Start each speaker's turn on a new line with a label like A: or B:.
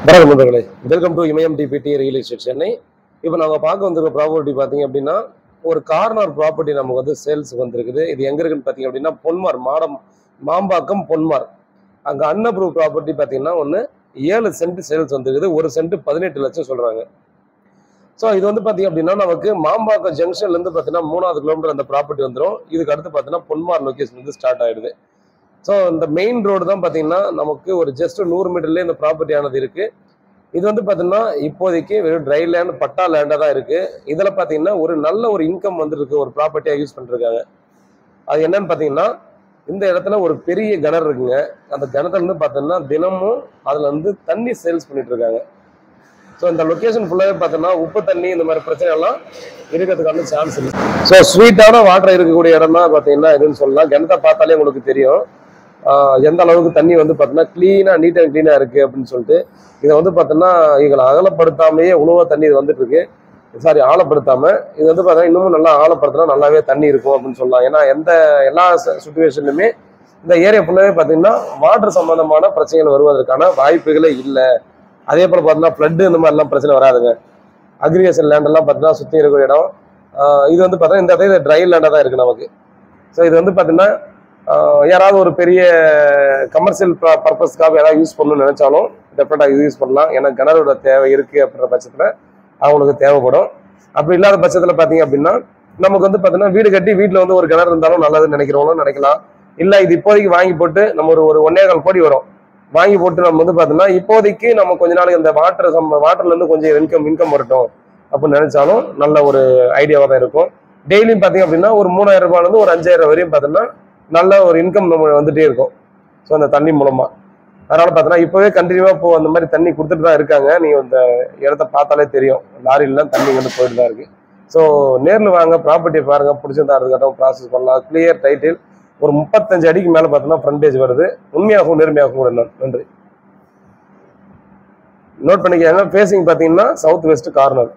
A: வணக்கம் நண்பர்களே, welcome to Imayam DBT real estate Chennai. இப்போ நாங்கள் பார்க்க வந்திருக்க ப்ராப்பர்ட்டி பார்த்தீங்க அப்படின்னா ஒரு கார்னர் ப்ராப்பர்ட்டி நமக்கு வந்து சேல்ஸுக்கு வந்திருக்குது. இது எங்கே இருக்குன்னு பார்த்தீங்க அப்படின்னா பொன்மார் மாம்பாக்கம் பொன்மார். அங்கே அன்அப்ரூவ் ப்ராப்பர்ட்டி பார்த்தீங்கன்னா 7 சென்ட் சேல்ஸ் வந்துருக்குது. 1 சென்ட் 18 லட்சம் சொல்கிறாங்க. ஸோ இது வந்து பார்த்தீங்க அப்படின்னா நமக்கு மாம்பாக்கம் ஜங்ஷன்லேருந்து பார்த்தீங்கன்னா 3வது கிலோமீட்டர் அந்த ப்ராப்பர்ட்டி வந்துடும். இதுக்கு அடுத்து பார்த்தீங்கன்னா பொன்மார் லொக்கேஷன் வந்து ஸ்டார்ட் ஆகிடுது. ஸோ இந்த மெயின் ரோடு தான் பார்த்தீங்கன்னா நமக்கு ஒரு ஜஸ்ட் 100 மீட்டர்லேயே இந்த ப்ராப்பர்ட்டி ஆனது இருக்குது. இது வந்து பார்த்தீங்கன்னா இப்போதைக்கு வெறும் ட்ரை லேண்ட் பட்டா லேண்டாக தான் இருக்குது. இதில் பார்த்தீங்கன்னா ஒரு நல்ல ஒரு இன்கம் வந்துருக்கு, ஒரு ப்ராப்பர்ட்டியாக யூஸ் பண்ணிருக்காங்க. அது என்னன்னு பார்த்தீங்கன்னா இந்த இடத்துல ஒரு பெரிய கிணறு இருக்குங்க. அந்த கிணத்துல இருந்து பார்த்தீங்கன்னா தினமும் அதில் வந்து தண்ணி சேல்ஸ் பண்ணிட்டு இருக்காங்க. ஸோ இந்த லொக்கேஷன் ஃபுல்லாகவே பார்த்தீங்கன்னா உப்பு தண்ணி இந்த மாதிரி பிரச்சனை எல்லாம் இருக்கிறதுக்கான சான்ஸ் இல்லை. ஸோ ஸ்வீட்டான வாட்டர் இருக்கக்கூடிய இடம் தான் பார்த்தீங்கன்னா இதுன்னு சொல்லலாம். கிணத்தை பார்த்தாலே உங்களுக்கு தெரியும் எந்த அளவுக்கு தண்ணி வந்து பார்த்தீங்கன்னா க்ளீனாக நீட் அண்ட் க்ளீனாக இருக்குது அப்படின்னு சொல்லிட்டு. இதை வந்து பார்த்தீங்கன்னா இவங்களை அகலப்படுத்தாமையே உணவு தண்ணி இது வந்துட்டு இருக்கு. சாரி, ஆழப்படுத்தாமல் இது வந்து பார்த்தீங்கன்னா இன்னமும் நல்லா ஆழப்படுத்தினா நல்லாவே தண்ணி இருக்கும் அப்படின்னு சொல்லலாம். ஏன்னா எல்லா சுச்சுவேஷன்லையுமே இந்த ஏரியா ஃபுல்லாகவே பார்த்தீங்கன்னா வாட்டர் சம்மந்தமான பிரச்சனைகள் வருவதற்கான வாய்ப்புகளே இல்லை. அதே போல் பார்த்தீங்கன்னா ஃப்ளட்டு இந்த மாதிரிலாம் பிரச்சனை வராதுங்க. அக்ரிகல்ச்சர் லேண்டெல்லாம் பார்த்தீங்கன்னா சுற்றி இருக்கிற இடம். இது வந்து பார்த்தீங்கன்னா இந்த இடத்துல ட்ரை லேண்டாக தான் இருக்குது நமக்கு. ஸோ இது வந்து பார்த்தீங்கன்னா யாராவது ஒரு பெரிய கமர்ஷியல் பர்பஸ்க்காக யாராவது யூஸ் பண்ணணும்னு நினைச்சாலும் டெஃபினட்டாக இது யூஸ் பண்ணலாம். ஏன்னா கிணறோட தேவை இருக்குது அப்படின்ற பட்சத்தில் அவங்களுக்கு தேவைப்படும். அப்படி இல்லாத பட்சத்தில் பார்த்தீங்க அப்படின்னா நமக்கு வந்து பார்த்தீங்கன்னா வீடு கட்டி வீட்டில் வந்து ஒரு கிணறு இருந்தாலும் நல்லதுன்னு நினைக்கிறவங்களும் நினைக்கலாம். இல்லை இது இப்போதைக்கு வாங்கி போட்டு நம்ம ஒரு 1.25 கோடி வரும் வாங்கி போட்டு நம்ம வந்து பார்த்தீங்கன்னா இப்போதைக்கு நம்ம கொஞ்ச நாளைக்கு இந்த வாட்டர்லேருந்து கொஞ்சம் இன்கம் வரட்டும் அப்படின்னு நினைச்சாலும் நல்ல ஒரு ஐடியாவாக தான் இருக்கும். டெய்லியும் பார்த்தீங்க அப்படின்னா ஒரு 3000 ரூபாயிலேருந்து ஒரு 5000 வரையும் பார்த்தீங்கன்னா நல்ல ஒரு இன்கம் நம்ம வந்துட்டே இருக்கும். ஸோ அந்த தண்ணி மூலமா அதனால பார்த்தீங்கன்னா இப்போவே கண்டினியூவாக இப்போ அந்த மாதிரி தண்ணி கொடுத்துட்டு தான் இருக்காங்க. நீங்கள் இந்த இடத்த பார்த்தாலே தெரியும், லாரிலாம் தண்ணி வந்து போயிட்டு தான் இருக்கு. ஸோ நேரில் வாங்க, ப்ராப்பர்ட்டியை பாருங்க, பிடிச்சிருந்தா அதுக்கட்டும் ப்ராசஸ் பண்ணலாம். கிளியர் டைட்டில், ஒரு 35 அடிக்கு மேலே பார்த்தீங்கன்னா ஃப்ரண்டேஜ் வருது. உண்மையாகவும் நேர்மையாகவும் கூட நன்றி. நோட் பண்ணிக்காங்க. ஃபேஸிங் பார்த்தீங்கன்னா சவுத் வெஸ்ட் கார்னர்.